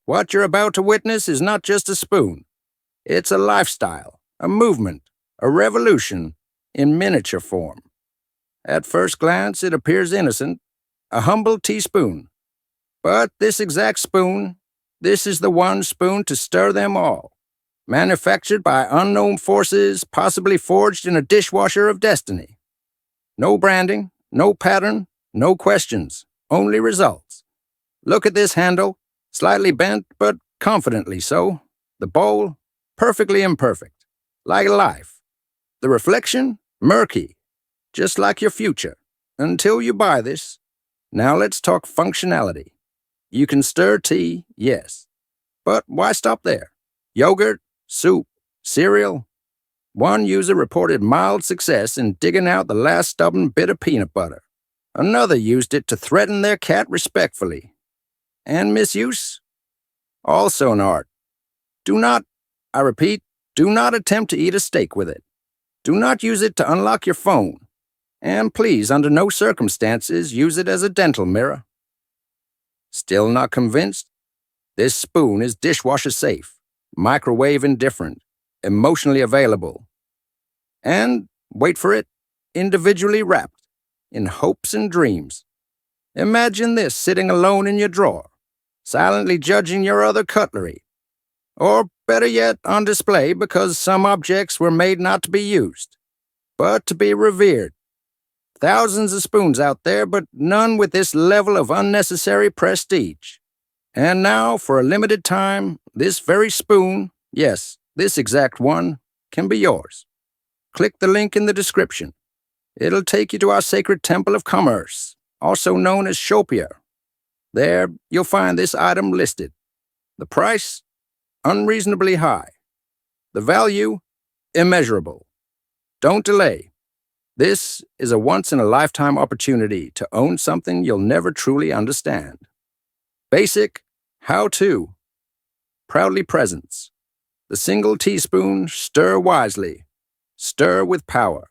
What you're about to witness is not just a spoon. It's a lifestyle, a movement, a revolution in miniature form. At first glance, it appears innocent, a humble teaspoon. But this exact spoon, this is the one spoon to stir them all. Manufactured by unknown forces, possibly forged in a dishwasher of destiny. No branding, no pattern, no questions, only results. Look at this handle, slightly bent but confidently so. The bowl, perfectly imperfect, like life. The reflection, murky, just like your future, until you buy this. Now let's talk functionality. You can stir tea, yes. But why stop there? Yogurt, soup, cereal. One user reported mild success in digging out the last stubborn bit of peanut butter. Another used it to threaten their cat respectfully. And misuse? Also an art. Do not, I repeat, do not attempt to eat a steak with it. Do not use it to unlock your phone. And please, under no circumstances, use it as a dental mirror. Still not convinced? This spoon is dishwasher safe, microwave indifferent, emotionally available. And, wait for it, individually wrapped, in hopes and dreams. Imagine this sitting alone in your drawer, silently judging your other cutlery. Or, better yet, on display because some objects were made not to be used, but to be revered. Thousands of spoons out there, but none with this level of unnecessary prestige. And now, for a limited time, this very spoon, yes, this exact one, can be yours. Click the link in the description. It'll take you to our sacred temple of commerce, also known as Shopia. There, you'll find this item listed. The price? Unreasonably high. The value? Immeasurable. Don't delay. This is a once-in-a-lifetime opportunity to own something you'll never truly understand. Basic, how-to. Proudly presents. The single teaspoon, stir wisely. Stir with power.